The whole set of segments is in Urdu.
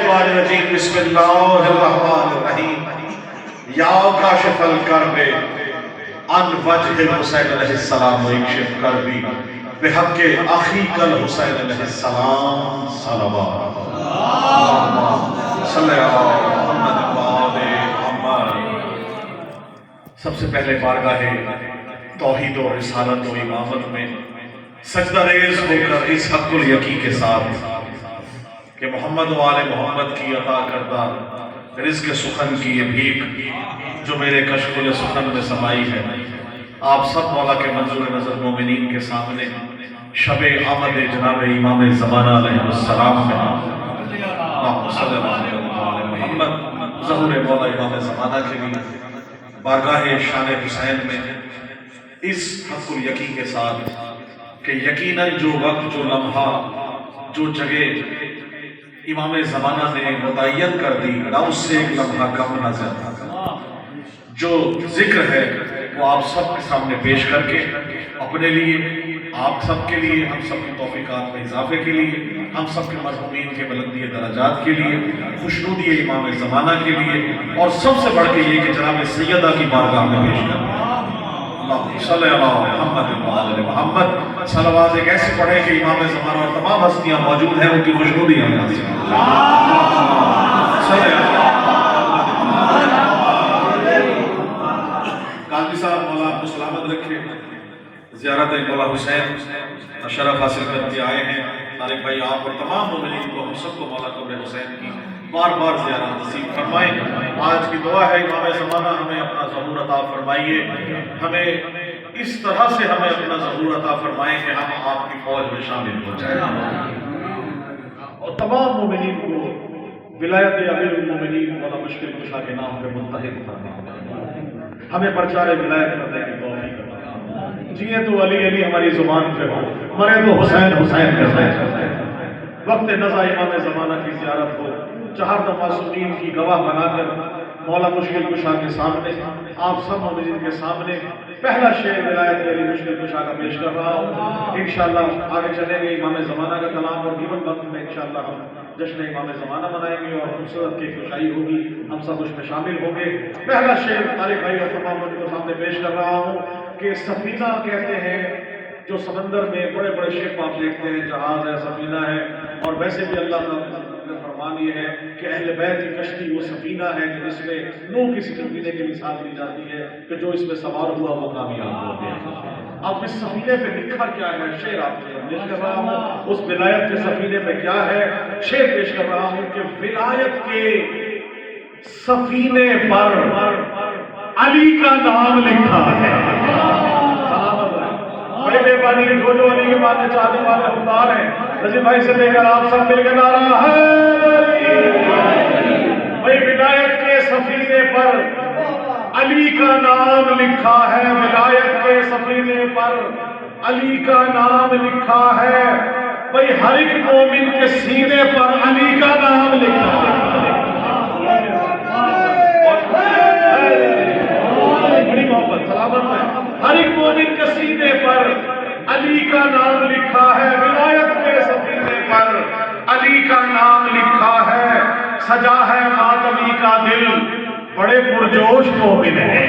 الشیطان الرجیم بسم اللہ الرحمن الرحیم یا کاشف الکرب عن وجہ الحسین علیہ السلام اکشف کربی بحق اخیک الحسین علیہ السلام صلوات اللہم صلی علی محمد وآل محمد۔ سب سے پہلے بارگاہ توحید و رسالت و امامت میں سجدہ ریز ہو کر اس حق الیقین کے ساتھ کہ محمد و آل محمد کی عطا کردہ رزق سخن کی یہ بھیک جو میرے کشف سخن میں سمائی ہے، آپ سب مولا کے منظور نظر مومنین کے سامنے شب آمد جناب امام زمانہ علیہ السلام میں اللہم صلی علی محمد ظہور مولا امام زمانہ کے لیے بارگاہ شان حسین میں اس حق الیقین کے ساتھ کہ یقیناً جو وقت، جو لمحہ، جو جگہ امام زمانہ نے متعین کر دی نہ اس سے ایک لمحہ کم نہ زیادہ، جو ذکر ہے وہ آپ سب کے سامنے پیش کر کے اپنے لیے، آپ سب کے لیے، ہم سب کی توفیقات میں اضافے کے لیے، ہم سب کے مرحومین کے بلندی درجات کے لیے، خوشنودی امام زمانہ کے لیے، اور سب سے بڑھ کے یہ کہ جناب سیدہ کی بارگاہ میں پیش کر دیں۔ اللہم صلی علی محمد وآل محمد۔ صلوات ایک ایسے پڑھیں کہ امام زمانہ اور تمام ہستیاں موجود ہیں، ان کی خوشنودی ہمیں حاصل ہو۔ صلی علی قاضی صاحب مولا آپ کو سلامت رکھے، زیارت مولا حسین شرف حاصل کرتے آئے ہیں۔ طارق بھائی آپ اور تمام مومنین کو، ہم سب کو مولا قبر حسین کی بار بار زیارت نصیب فرمائیں۔ آج کی دعا ہے امام زمانہ ہمیں اپنا ظہور عطا فرمائیے، ہمیں اس طرح سے ہمیں اپنا ظہور عطا فرمائیں کہ ہم آپ کی فوج میں شامل ہو جائیں، اور تمام مومنین کو ولایت امیر المومنین مولا مشکل کشا کے نام پہ متحد فرمائیں، ہمیں پرچار ولایت کرنے کی توفیق عطا۔ جیے تو علی علی ہماری زبان پہ ہو، مرے تو حسین حسین کہتے ہیں، وقت نزا امام زمانہ کی زیارت ہو، چہار معصومین کی گواہ بنا کر مولا مشکل کشا کے سامنے، آپ سب مومنین کے سامنے پہلا شعر ولایت علی مشکل کشا کا پیش کر رہا ہوں۔ انشاءاللہ آگے چلیں گے امام زمانہ کا کلام، اور گیبن وقت میں انشاءاللہ ہم جشن امام زمانہ منائیں گے اور خوبصورت کی خوشائی ہوگی، ہم سب اس میں شامل ہوں گے۔ پہلا شعر طارق بھائی اور تمام لوگوں کے سامنے پیش کر رہا ہوں کہ سفینہ کہتے ہیں جو سمندر میں بڑے بڑے شپ آپ دیکھتے ہیں، جہاز ہے، سفینہ ہے، اور ویسے بھی اللہ کا فرمان یہ ہے کہ اہل بیت کی کشتی وہ سفینہ ہے کہ جس میں نوح کی سفینے کی مثال دی جاتی ہے کہ جو اس میں سوار ہوا وہ کامیاب ہو گیا۔ اب اس سفینے پہ لکھا کیا ہے، شعر آپ سے پیش کر رہا ہوں، اس ولایت کے سفینے پہ کیا ہے، شعر پیش کر رہا ہوں کہ ولایت کے سفینے پر علی کا نام لکھا ہے۔ بڑی مہربانی، جو جو علی کے ماننے چاہنے والے حقدار ہیں، رضی بھائی سے لے کر آپ سب مل کے نعرہ ہے بھائی، ولایت کے سفینے پر علی کا نام لکھا ہے، ولایت کے سفینے پر علی کا نام لکھا ہے، بھائی ہر ایک مومن کے سینے پر علی کا نام لکھا ہے۔ بڑی محبت، سلامت ہے، ہر ایک مومن کے سینے پر علی کا نام لکھا ہے، ولایت کے سفینے پر علی کا نام لکھا ہے، سجا ہے ماتمی کا دل بڑے پرجوش مومن ہے،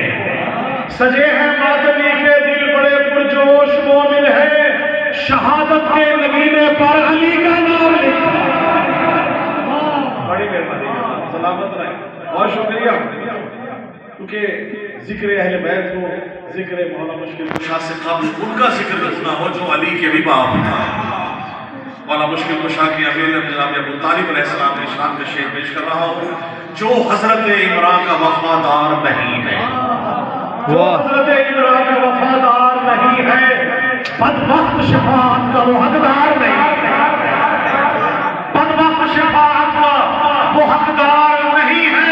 سجے ہیں ماتمی کے دل بڑے پرجوش مومن ہے، شہادت کے نگینے پر علی کا نام لکھا ہے۔ بڑی مہربانی، سلامت رہے، بہت شکریہ، کیونکہ ذکر اہل بیت کو، ذکر مولا مشکل کشا سے قبل ان کا ذکر کرنا ہو جو علی کے بھی باپ تھا۔ مولا مشکل کشا کے امیر جناب ابو طالب علیہ السلام کے شان کا شعر پیش کر رہا ہوں، جو حضرت عمران کا وفادار نہیں ہے، جو حضرت عمران کا وفادار نہیں ہے، بدبخت شفاعت کا وہ حقدار نہیں ہے، بدبخت شفاعت کا وہ حقدار نہیں ہے،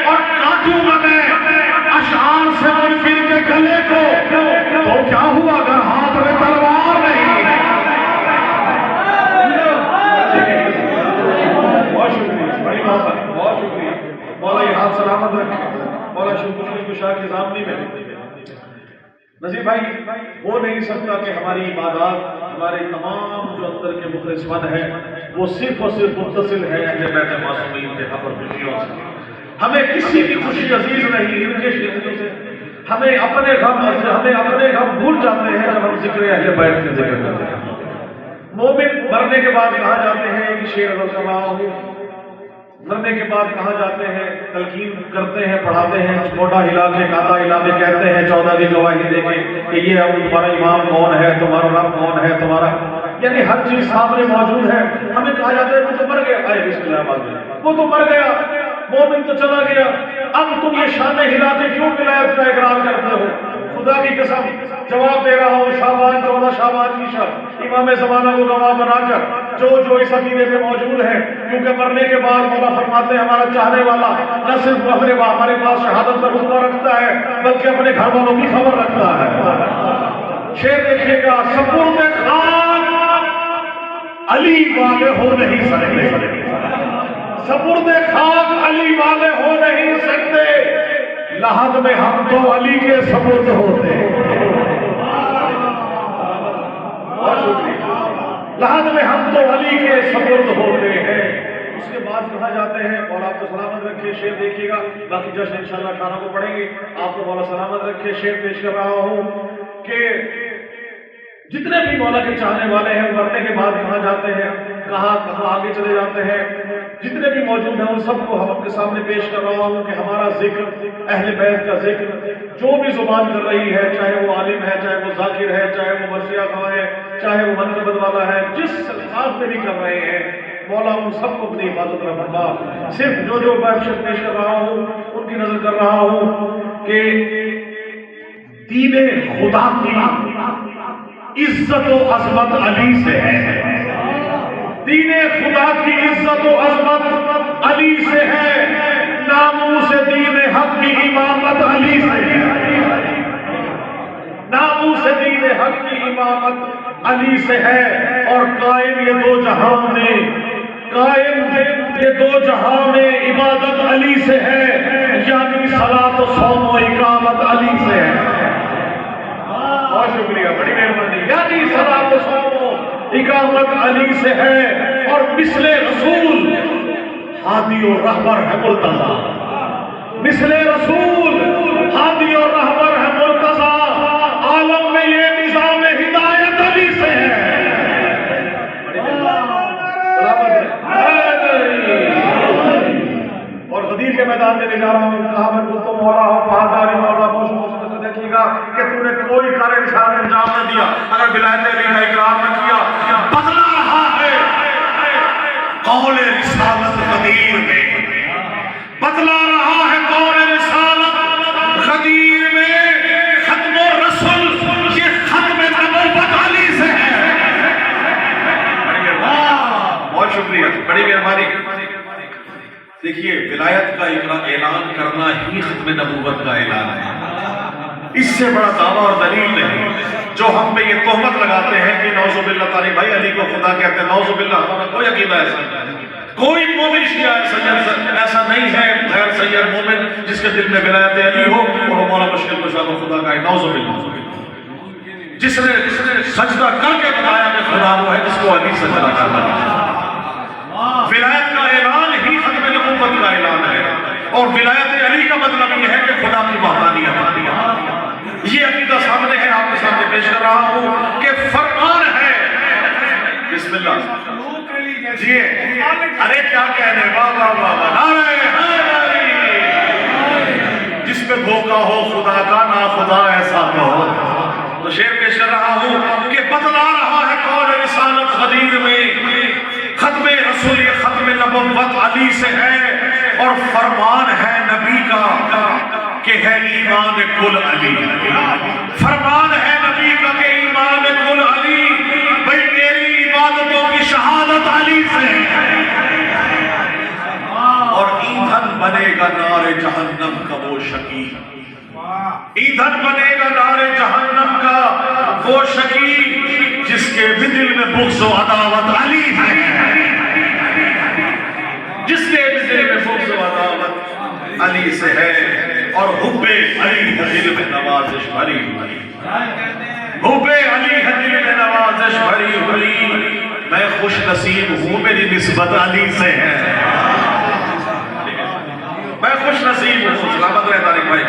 اور کاٹوں گا میں اشعار سے منفر کے گلے کو، تو کیا ہوا اگر ہاتھ میں تلوار نہیں ہے۔ بہت شکریہ، بڑی محبت، بہت شکریہ، مولا یہ ہاتھ سلامت رکھے، مولا مشکل کشا کی ضامنی میں نظیر بھائی ہو نہیں سکتا کہ ہماری عبادات، ہمارے تمام جو اندر کے مخلص من ہے، وہ صرف اور صرف متصل ہے اہل بیت معصومین کے غم اور خوشیوں سے. ہمیں کسی کی خوشی عزیز نہیں ان کے شکریہ سے. ہمیں اپنے غم بھول جاتے ہیں جب ہم ذکر اہل بیت کے ذکر کرتے ہیں. مومن مرنے کے بعد کہاں جاتے ہیں کہ شیر ادا کر رہا ہوں، مرنے کے بعد کہاں جاتے ہیں، تلقین کرتے ہیں، پڑھاتے ہیں، چھوٹا ہلا کے کاتا ہلا کے کہتے ہیں 14 کی گواہی دے کے کہ یہ اب تمہارا امام کون ہے، تمہارا رب کون ہے، تمہارا یعنی ہر چیز سامنے موجود ہے. ہمیں کہا جاتا ہے وہ تو مر گیا. آئے بسم اللہ الرحمن، وہ تو مر گیا، مومن تو چلا گیا. اب تم یہ شان ہلا کے کیوں ولایت کا اقرار کرتے ہو؟ خدا کی قسم جواب دے رہا ہوں، شعبان 14 شعبان کی شب امام زمانہ کو گواہ بنا کر جو اس عقیدے میں موجود ہے، کیونکہ مرنے کے بعد مولا فرماتے ہیں ہمارا چاہنے والا نہ صرف ہمارے پاس شہادت کا رتبہ رکھتا ہے بلکہ اپنے گھر والوں کی خبر رکھتا ہے. شیر دیکھیے گا، سپرد خاک علی والے ہو نہیں سکتے، سپرد خاک علی والے ہو نہیں سکتے، لحد میں ہم تو علی کے سپرد ہوتے ہیں. بہت شکریہ. لحد میں ہم تو علی کے سپرد ہوتے ہیں. اس کے بعد کہاں جاتے ہیں؟ مولا آپ کو سلامت رکھے. شیر دیکھیے گا، باقی جشن انشاءاللہ کھانا کو پڑھیں گے. آپ کو مولا سلامت رکھے. شیر پیش کر رہا ہوں کہ جتنے بھی مولا کے چاہنے والے ہیں مرنے کے بعد کہاں جاتے ہیں، کہاں آگے چلے جاتے ہیں. جتنے بھی موجود ہیں ان سب کو ہم آپ کے سامنے پیش کر رہا ہوں کہ ہمارا ذکر، اہل بیت کا ذکر جو بھی زبان کر رہی ہے، چاہے وہ عالم ہے، چاہے وہ ذاکر ہے، چاہے وہ مرثیہ خواہ ہے، چاہے وہ منقبت والا ہے، جس الفاظ میں بھی کر رہے ہیں، مولا ان سب کو اپنی حفاظت رکھنا. صرف جو بحث پیش کر رہا ہوں ان کی نظر کر رہا ہوں کہ دین خدا کی عزت و عظمت علی سے ہے. دین خدا کی عزت و عظمت علی سے ہے. ناموس دین حق کی امامت علی سے ہے. ناموس دین حق کی امامت علی سے ہے. اور قائم یہ دو جہاں میں، قائم یہ دو جہاں میں عبادت علی سے ہے، یعنی صلاۃ و صوم و اقامت علی سے ہے. بہت شکریہ، بڑی مہربانی. یعنی صلاۃ و صوم و اقامت علی سے ہے. اور مثل رسول ہادی و رہبر ہے مرتضیٰ. مثل رسول ہادی و رہبر ہے مرتضیٰ. عالم میں یہ نظام ہدایت علی سے ہے. اور غدیر کے میدان میں لے جا رہا ہوں. کہا میں تو مولا ہوں، بہاداری مولا موسم دیکھیے گا کہ تو نے کوئی کار رسالت انجام نہ دیا اگر ولایت علی کا اقرار نہ کیا. بدلا رہا ہے قول رسالت غدیر میں، بدلا رہا ہے قول رسالت غدیر میں. ختم رسول یہ ختم نبوت علی سے ہے. بہت شکریہ، بڑی مہربانی. دیکھیے ولایت کا اعلان کرنا ہی ختم نبوت کا اعلان ہے. اس سے بڑا دعویٰ اور دلیل نہیں. جو ہم پہ یہ تہمت لگاتے ہیں کہ نعوذ باللہ تعالی بھائی علی کو خدا کہتے ہیں، نعوذ باللہ ہمارا کوئی عقیدہ ایسا نہیں. کوئی مومن شیعہ ایسا نہیں ہے غیر سید مومن جس کے دل میں ولایت علی ہو اور مولا مشکل کشا کو خدا کا ہے. نعوذ باللہ. جس نے سجدہ کر کے بتایا کہ خدا وہ ہے جس کو علی سجدہ کرنا ہے. ولایت کا اعلان ہی ختم نبوت کا اعلان ہے. اور ولایت علی کا مطلب یہ ہے کہ خدا کی وحدانیت. یہ عقیدہ سامنے ہے، آپ کے سامنے پیش کر رہا ہوں کہ فرمان ہے. بسم اللہ جی. ارے کیا کہنے، واہ واہ واہ، نعرہ حیدری. جس پہ دھوکا ہو خدا کا نہ خدا ایسا کہو. تو شعر پیش کر رہا ہوں کہ بتلا رہا ہے قول رسالت غدیر میں، ختم رسول یہ ختم نبوت علی سے ہے. اور فرمان ہے نبی کا کہ ہے ایمان کل علی. فرمان ہے نبی کا کہ ایمان کل علی. بھئی میری عبادتوں کی شہادت علی سے ہے. اور ایندھن بنے گا نار جہنم کا وہ شقی. ایندھن بنے گا نار جہنم کا وہ شقی جس کے بھی دل میں بغض و عداوت علی ہے. جس کے بھی دل میں بغض و عداوت علی سے ہے. اور حب علی ہے دل میں نوازش بھری ہوئی. حب علی ہے دل میں نوازش بھری ہوئی. میں خوش نصیب ہوں میری نسبت علی سے ہے، میں خوش نصیب ہوں. سلامت رہے طارق بھائی.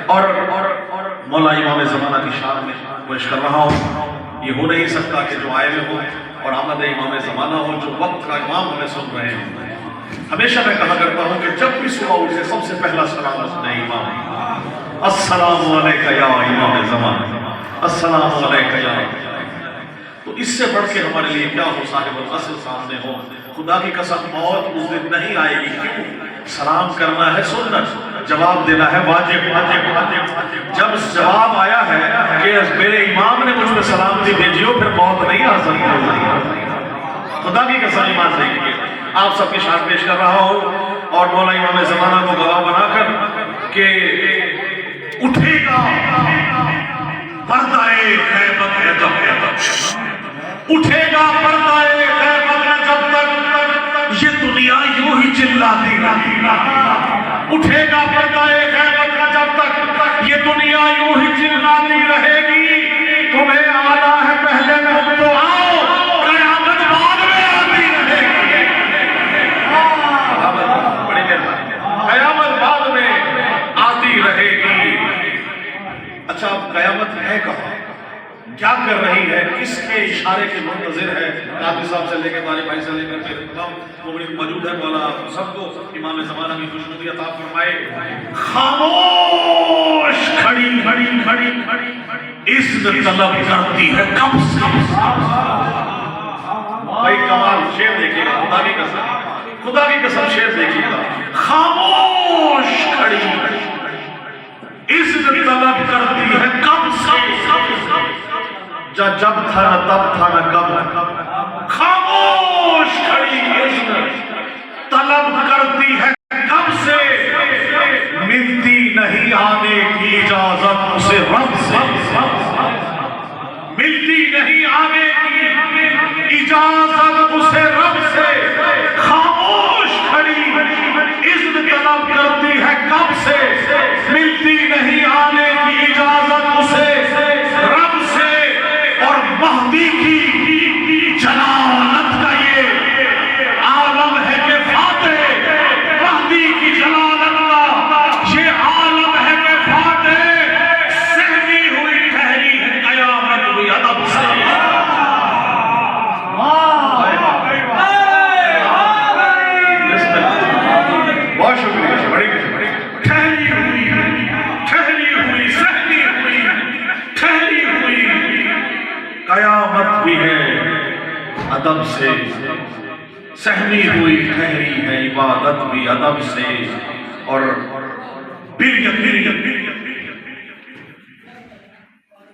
اور مولا امام زمانہ کی شان میں پیش کر رہا ہوں. یہ ہو نہیں سکتا کہ جو آئے ہوئے ہوں اور آمد امام زمانہ ہو، جو وقت کا امام ہمیں سن رہے ہیں. ہمیشہ میں کہا کرتا ہوں کہ جب بھی صبح اٹھے سب سے پہلا سلام اپنے امام، السلام علیکہ یا امام زمانہ، السلام علیکہ یا. تو اس سے بڑھ کے ہمارے لیے کیا ہو صاحب العصر سامنے ہو. خدا کی قسم موت اس دن نہیں آئے گی. کیوں؟ سلام کرنا ہے سنت، جواب دینا ہے واجب. جب جواب آیا ہے کہ میرے امام نے مجھ پہ سلامتی بھیجی ہو، پھر موت نہیں آ سکتی. خدا کی قسم ایمان سے کہ آپ سب کی شان پیش کر رہا ہوں اور مولا امام زمانہ کو گواہ بنا کر کہ اٹھے گا پردہ غیبت ہے جب تک، اٹھے گا پردہ غیبت ہے جب تک یہ دنیا یوں ہی چلاتی رہے گی. اٹھے گا پردہ غیبت ہے جب تک یہ دنیا یوں ہی چلاتی رہے گی. تمہیں آنا ہے پہلے میں تو آؤ، قیامت بعد میں آتی رہے گی. قیامت بعد میں آتی رہے گی. اچھا اب قیامت ہے کہاں، کیا کر رہی ہے، کس کے اشارے کے منتظر ہے؟ قاضی صاحب سے لے کے طارق بھائی سے لے کر کے تمام موجود ہے. مولا سب کو امام زمانہ کی خوشنودی عطا فرمائے. خاموش کھڑی کھڑی کھڑی کھڑی عزت طلب کرتی ہے کب سے. بھائی کمال شعر دیکھیے گا، خدا کی قسم، خدا کی قسم شعر دیکھیے گا. خاموش کھڑی عزت طلب کرتی ہے کب سے، جب تھا نہ تب تھا نہ کب. خاموش کھڑی عزت طلب کرتی ہے کب سے، ملتی نہیں آنے کی اجازت اسے رب سے. ملتی نہیں آنے کی اجازت اسے رب سے. خاموش کھڑی عزت طلب کرتی ہے کب سے، ملتی نہیں آنے کی اجازت اسے رب سے. اور مہدی کی جلالت کا یہ عالم ہے کہ فاتح، مہدی کی جلالت کا یہ عالم ہے کہ فاتح. سہمی ہوئی ٹھہری ہے قیامت بھی ادب سے. بہت شکریہ، بڑی ٹھہری ہوئی سہمی ہوئی ٹھہری ہوئی قیامت بھی ہے ادب سے. سہمی ہوئی ٹھہری ہے عبادت بھی ادب سے. اور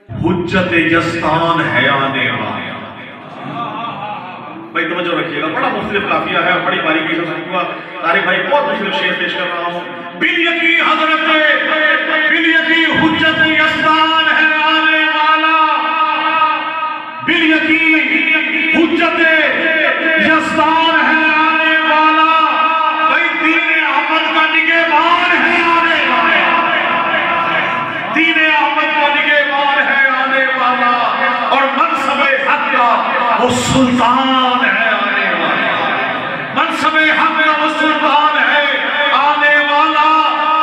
حجت یزدان ہے آنے والا. بھائی توجہ رکھیے گا، بڑا مختلف قافیہ ہے، بڑی باریکی سے سنگوا. طارق بھائی بہت مختلف شعر پیش کر رہا ہوں. بالیقین حضرت بالیقین حجت یزدان ہے آنے والا. بالیقین حجت یزدان ہے آنے والا. بھائی دین احمد کا نگہبان ہے آنے والا. دین احمد کا نگہبان ہے آنے والا. اور منصب حق کا وہ سلطان ہے آنے والا. منصب حق کا وہ سلطان ہے آنے والا.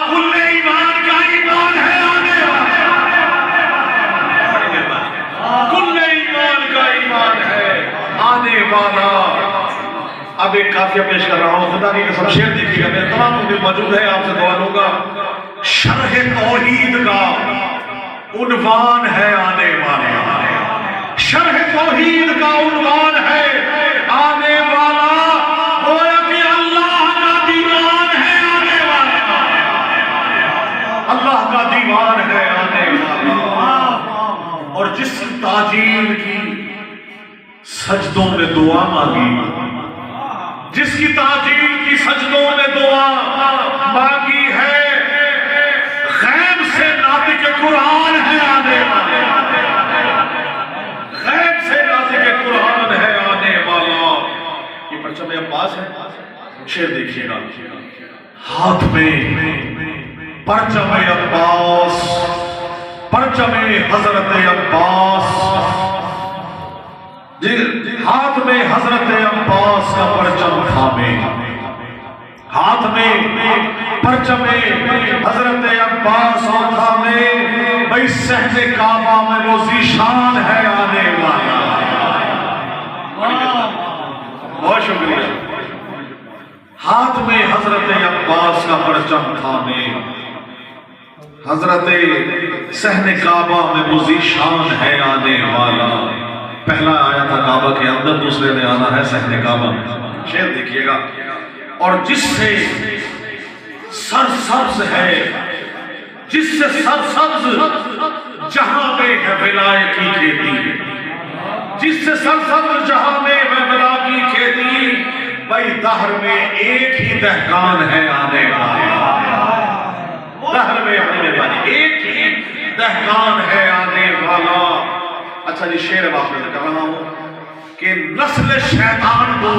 کل ایمان کا ایمان ہے آنے والا. کل ایمان کا ایمان ہے آنے والا. اب ایک قافیہ پیش کر رہا ہوں، خدا کی قسم شعر دیکھیے گا. میرے تمام مجھے موجود ہے، آپ سے دعا لوں گا. شرح توحید کا عنوان ہے آنے والا. شرح توحید کا عنوان ہے آنے والا. گویا کہ اللہ کا دیوان ہے آنے والا. اللہ کا دیوان ہے آنے والا. اور جس تاجیر کی سجدوں میں دعا مانگی، جس کی تاجیر کی سجدوں میں دعا مانگی ہے، غیب سے ناطق قرآن ہے آنے والا. غیب سے ناطق قرآن ہے آنے والا. یہ پرچم عباس ہے، شعر دیکھیے گا. ہاتھ میں پرچم عباس، پرچم حضرت عباس. ہاتھ میں حضرت عباس کا پرچم تھامے، ہاتھ میں پرچم حضرت عباس اور تھامے، بھئی صحن کعبہ میں وہ ذیشان ہے آنے والا۔ بہت شکریہ۔ ہاتھ میں حضرت عباس کا پرچم تھامے، حضرت صحن کعبہ میں وہ ذیشان ہے آنے والا۔ پہلا آیا تھا کعبہ کے اندر، دوسرے نے آنا ہے صحن کعبہ میں۔ شعر دیکھیے گا۔ اور جس سے سرسبز ہے، جس سے سرسبز جہاں میں ہے ولا کی کھیتی، جس سے سرسبز جہاں میں ہے ولا کی کھیتی، بھئی دہر میں ایک ہی دہقان ہے آنے والا۔ دہر میں اپنے بانی ایک ہی دہقان ہے آنے والا۔ اچھا جی، شعر واقعہ کر رہا ہوں کہ نسل شیطان کو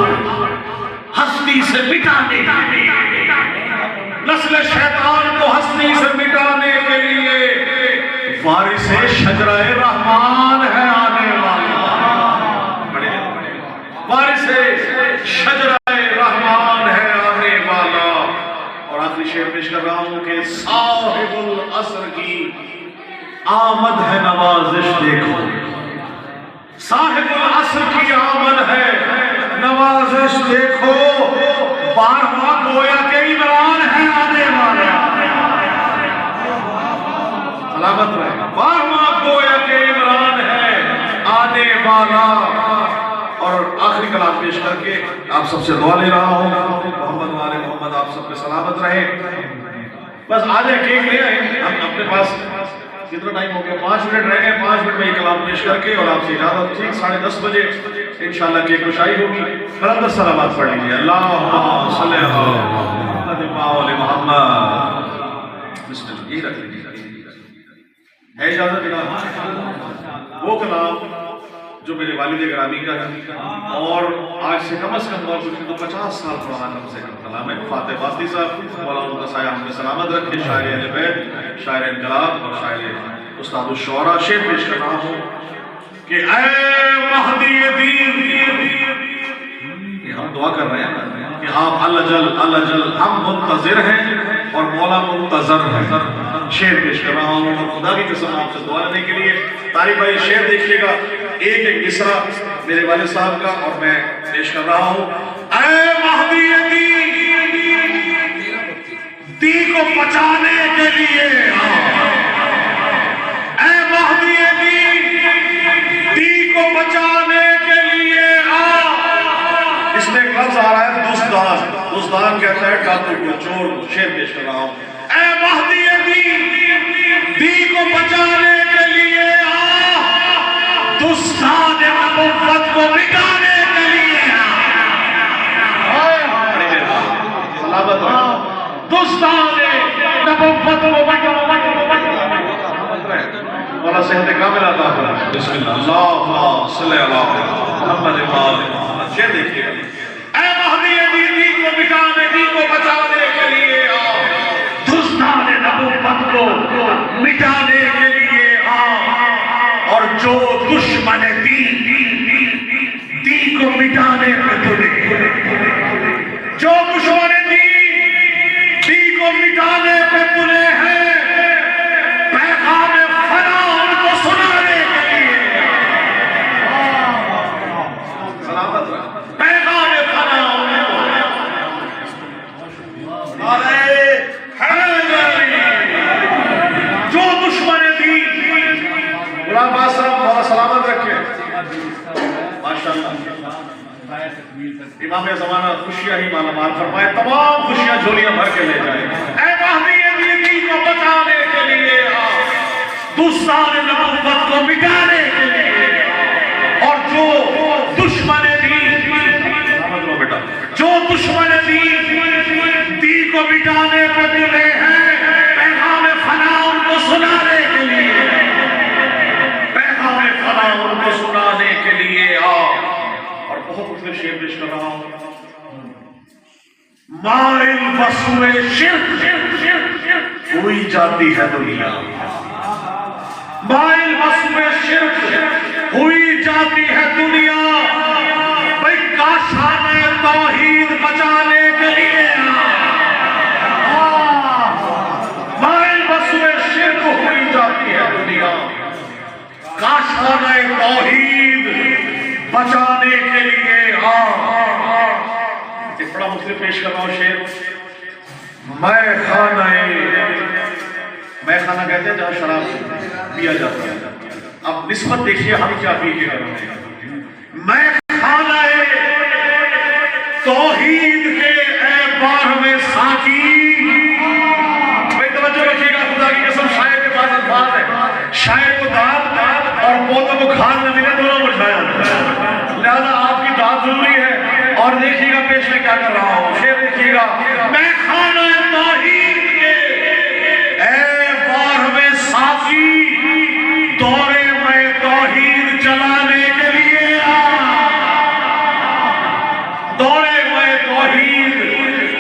ہستی سے مٹانے کے لیے، نسل شیطان کو ہستی سے مٹانے کے لیے وارث شجرہ رحمان ہے آنے والا۔ وارث شجرہ رحمان ہے آنے والا۔ اور آخری شعر پیش کر رہا ہوں کہ صاحب العصر کی آمد ہے نوازش دیکھو، صاحب العصر کی آمد ہے نوازش دیکھو، بارہواں گویا کہ عمران ہے آنے والا۔ سلامت رہے، بارہواں گویا کہ عمران ہے آنے والا۔ اور آخری کلام پیش کر کے آپ سب سے دعا لے رہا ہوں، محمد والے محمد آپ سب پہ سلامت رہے۔ بس آ جائے، کیک لے آئے۔ ہم اپنے پاس کتنا ٹائم ہو گیا؟ 5 منٹ رہ گئے۔ 5 منٹ میں یہ کلام پیش کر کے اور آپ سے اجازت، ٹھیک 10:30 بجے انشاءاللہ کیک کشائی ہوگی۔ مقدر صلوات پڑھ لیجیے۔ اللہم صلی علی محمد۔ بسم اللہ، یہ رکھ لیجیے۔ ہے اجازت جناب؟ وہ کلام جو میرے والد گرامی کا ہے اور آج سے کم از کم اور کچھ تو 50 سال پرانا کم سے کم کلام ہے۔ فاتح باتی صاحب مولا ان کا سایہ ہم نے سلامت رکھے، شاعر اہل بیت، شاعر انقلاب اور شاعر استاد الشعراء۔ شعر پیش کر رہا ہوں کہ اے مہدی دین، یہ ہم دعا کر رہے ہیں کہ آپ الجل ہم منتظر ہیں اور مولا منتظر ہے۔ شعر پیش کر رہا ہوں اور خدا کی قسم آپ سے دعا لینے کے لیے طارق بھائی شعر دیکھیے گا، ایک ایک مصرع میرے والد صاحب کا، اور میں پیش کر رہا ہوں۔ اے مہدی دی کو بچانے کے لیے، اے مہدی دی کو بچانے کے لیے اس میں ایک لفظ آ رہا ہے دزدان۔ دزدان کہتا ہے ڈاکو کو، چور کو۔ شعر پیش کر رہا ہوں۔ اے مہدی دی کو بچانے کے لیے دزدان نبوت کو مٹانے کے لیے سلامت رہے، دزدان نبوت کو مولا صحت کامل عطا فرمائے۔ بسم اللہ، اللہم صلی علی محمد محمد۔ شعر دیکھیے گا۔ اے مہدی دی کو مٹانے، دی کو بچانے کے لیے دزدان نبوت کو مٹانے کے لیے اور جو دشمن دی کو مٹانے پہ تلے، جو دشمن دی کو مٹانے پہ تلے ہیں، پیغام فنا ان کو سنانے کے لیے سلامت رہا، پیغام فنا ان کو جو دشمن دی۔ غلام آسرم مولا سلامت رکھے، ماشاءاللہ امام زمانہ خوشیاں ہی مالا مال فرمائے، تمام خوشیاں جھولیاں بھر کے لے جائے۔ اے مہدی دی کو بچانے کے لیے، دزدان نبوت کو مٹانے کے لیے، اور جو دشمن جو دشمن دی کو مٹانے پہ تلے ہیں، پیغام فنا ان کو سنانے کے لیے، پیغام فنا ان کو سنانے کے لیے اور بہت کچھ شعر پیش کر رہا ہوں۔ مائل بسوے شرک ہوئی جاتی ہے دنیا، مائل بسوے شرک ہوئی جاتی ہے دنیا، کاشانۂ توحید بچانے کے لیے مائل بسوئے شرک ہوئی جاتی ہے دنیا، کاشانۂ توحید بچانے کے لیے ایک بڑا مسلم پیش کر رہا ہوں شعر، میں خانہ کہتے ہیں جہاں شراب پیا جاتا ہے، اب نسبت دیکھیے ہم کیا پی کے رہے ہیں، میں خانہ توحید کے اے بارہویں ساقی، بھائی توجہ رکھیے گا، خدا کی قسم شاعر کے بعد الفاظ ہے، شاعر کو داد اور پودوں کو کھاد میں ملے دونوں مجھایا، لہذا آپ کی داد ضروری ہے، اور دیکھیے گا پیش میں کیا کر رہا ہوں، شعر دیکھیے گا، میں خانہ توحید کے اے بارہویں ساقی دورے میں توحید چلانے کے لیے دورے میں توحید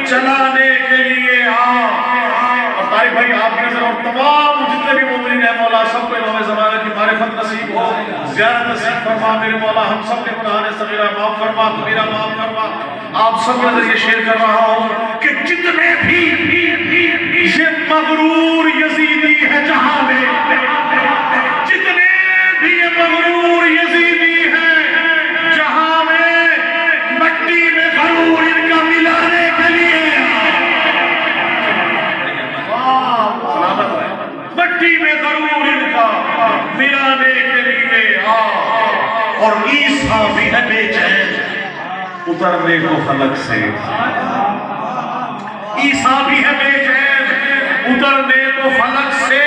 چلانے کے لیے اور طارق بھائی آپ کے نظر اور تمام جتنے بھی مومنین ہیں مولا سب کو امام زمانہ کی معرفت نصیب ہو، زیارت نصیب فرما میرے مولا، ہم سب کے گناہ صغیرہ معاف فرما، کبیرہ معاف فرما، آپ سب کے نظر یہ شعر کر رہا ہوں کہ جتنے بھی یہ مغرور یزیدی ہے جہاں میں، جتنے بھی یہ مغرور یزیدی ہے جہاں میں، مٹی میں غرور ان کا ملانے کے لیے مٹی میں غرور ان کا ملانے کے لیے اور عیسیٰ بھی ہے بے چین اترنے کو فلک سے، عیسیٰ بھی ہے بے چین اترنے کو فلک سے،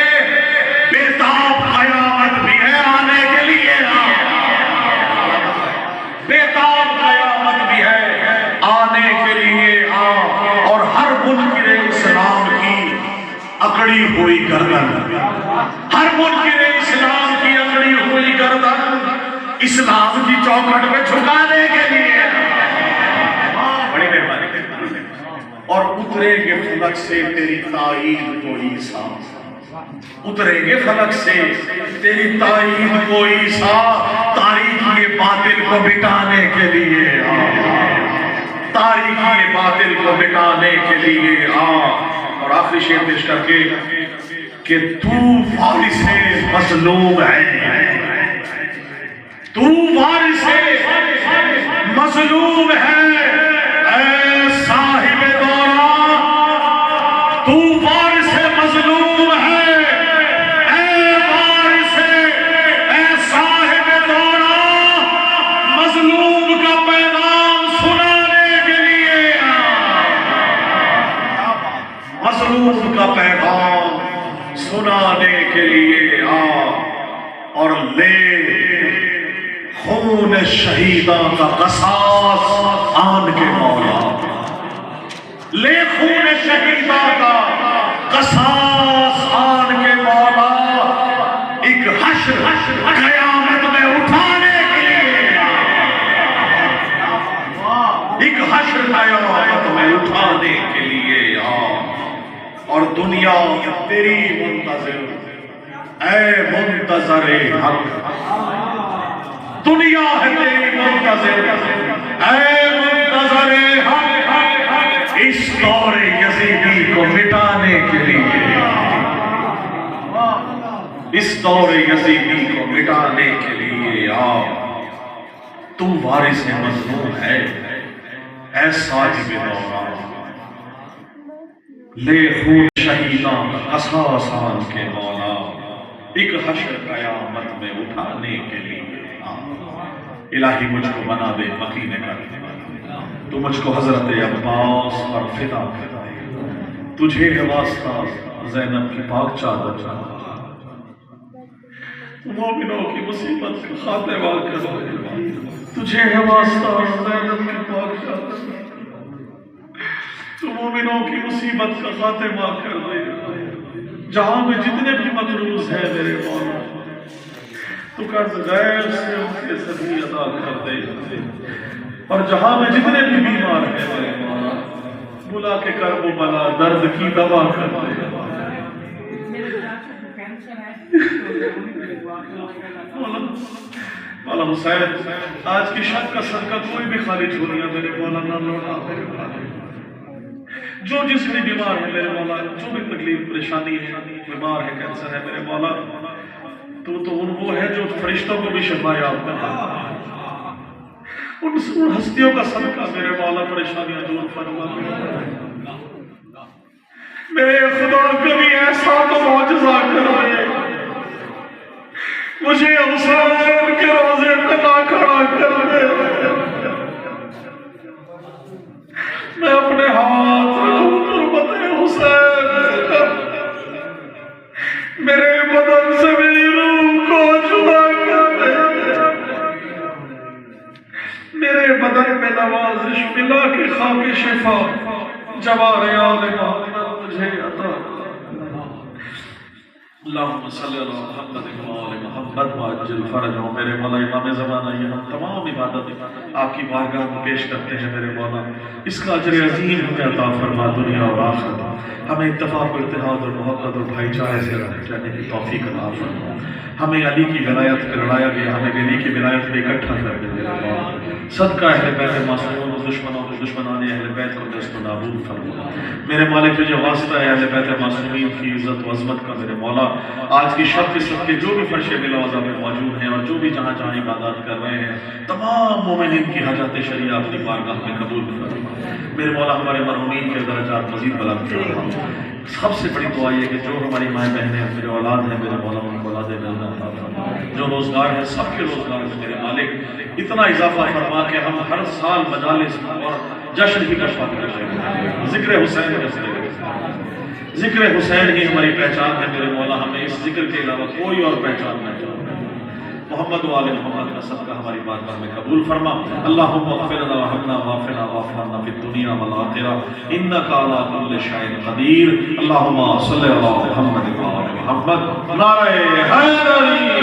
بیتاب قیامت بھی ہے آنے کے لیے، بیتاب قیامت بھی ہے آنے کے لیے اور ہر منکر اسلام کی اکڑی ہوئی گردن، ہر منکر اسلام کی اکڑی ہوئی گردن اسلام کی چوکھٹ میں جھکانے کے لیے بڑی مہربانی، اور اترے گے فلک سے تیری تائید کو عیسیٰ، اترے گے فلک سے تیری تائید کو عیسیٰ، تاریخی باطل کو مٹانے کے لیے، تاریخی باطل کو مٹانے کے لیے اور آخری شعر پیش کر کے کہ تو وارث مظلوم ہے، تو وارث مظلوم ہے اے صاحب دوران، تو وارث مظلوم ہے اے وارث اے صاحب دوران، مظلوم کا پیغام سنانے کے لیے، مظلوم کا پیغام سنانے کے لیے اور لے خون شہیداں کا قصاص آن کے مولا، لے خون شہیداں کا قصاص آن کے مولا، ایک حشر قیامت میں اٹھانے کے لیے، ایک حشر قیامت میں اٹھانے کے لیے اور دنیا تیری منتظر اے منتظر حق، دنیا ہے تیری منتظر اے منتظر حق، اس دور یزیدی کو مٹانے کے لیے، اس دور یزیدی کو مٹانے کے لیے تو وارث مظلوم ہے اے صاحب دوران، لے خون شہیداں قصاص آن کے مولا، ایک حشر قیامت میں اٹھانے کے لیے الہی مجھ کو بنا دے مکین کر، تو مجھ کو حضرت عباس اور فدا تجھے ہے واسطہ زینب کی پاک چادر، مومنوں کی مصیبت کا خاتمہ کر دے، تجھے ہے واسطہ زینب کی پاک چادر، تو مومنوں کی مصیبت کا خاتمہ کر دے، جہاں میں جتنے بھی مقروض ہیں میرے مولا تو قرض غیر سے ان کے سبھی ادا کر دے، اور جہاں میں جتنے بھی بیمار ہیں میرے مولا بلا کے کرب و بلا درد کی دوا کر دے، مولا حسین آج کی شب کا صدقہ کوئی بھی خالی جھولیاں میرے مولا نہ لوٹا میرے مولا، جو جس بھی بیمار ہے میرے مولا، جو بھی تکلیف پریشانی ہے، بیمار ہے کینسر ہے میرے مولا، تو وہ ہے جو فرشتوں کو بھی شفا یاب کرتا ہے، ان ہستیوں کا صدقہ میرے مولا پریشانیاں دور فرما میرے خدا کبھی ایسا تو معجزہ کرائے مجھے حسین کے روزے پہ نہ کھڑا کر دے، میں اپنے ہاتھ رکھوں تربت حسین، میرے بدن سے میری روح کو جدا کر دے، میرے بدن میں نوازش ملا کے خاک شفا جواریان مجھے عطا، اللہم صلی اللہ محمد وآل محمد وعجل فرجہ۔ میرے مولا امام زمانہ یہ ہم تمام عبادت آپ کی بارگاہ میں پیش کرتے ہیں میرے مولا، اس کا اجر عظیم ہمیں عطا فرما دنیا اور آخرت، ہمیں اتفاق و اتحاد اور محبت اور بھائی چارے سے رہنے کی توفیق عطا فرما، ہمیں علی کی ولایت پہ لڑایا گیا، ہمیں علی کی ولایت پہ اکٹھا کر دے میرے مولا، صدقہ اہل بیت معصومون و دشمنوں کو دشمنان اہل بیت کو دست و نابود فرما میرے مالک، تجھے واسطہ ہے اہل بیت معصومین کی عزت و عظمت کا میرے مولا، آج کی شب کے صدقے جو بھی فرش ملاوضہ میں موجود ہیں اور جو بھی جہاں جہاں عبادات کر رہے ہیں، تمام مومنین کی حاجات شریعہ اپنی بارگاہ میں قبول فرما میرے مولا، ہمارے مرحومین کے درجات مزید بلند فرما، سب سے بڑی دعا یہ کہ جو ہماری مائیں بہنیں ہیں، میرے اولاد ہیں میرے مولا، ان کو اولاد ملنا عطا فرما، جو روزگار ہیں سب کے روزگار میں میرے مالک اتنا اضافہ فرما کہ ہم ہر سال مجالس اور جشن ہی کا شوق کرتے ہیں، ذکر حسین ذکر حسین ہی ہماری پہچان ہے میرے مولا، ہمیں اس ذکر کے علاوہ کوئی اور پہچان نہیں ہے، محمد وآل محمد کا صدقہ ہماری بارگاہ میں قبول فرما، اللہم اغفر لنا وارحمنا وعافنا واعف عنا فی الدنیا والآخرہ انک علی کل شیء قدیر، اللہم صلی علی محمد وآل محمد، نعرہ حیدری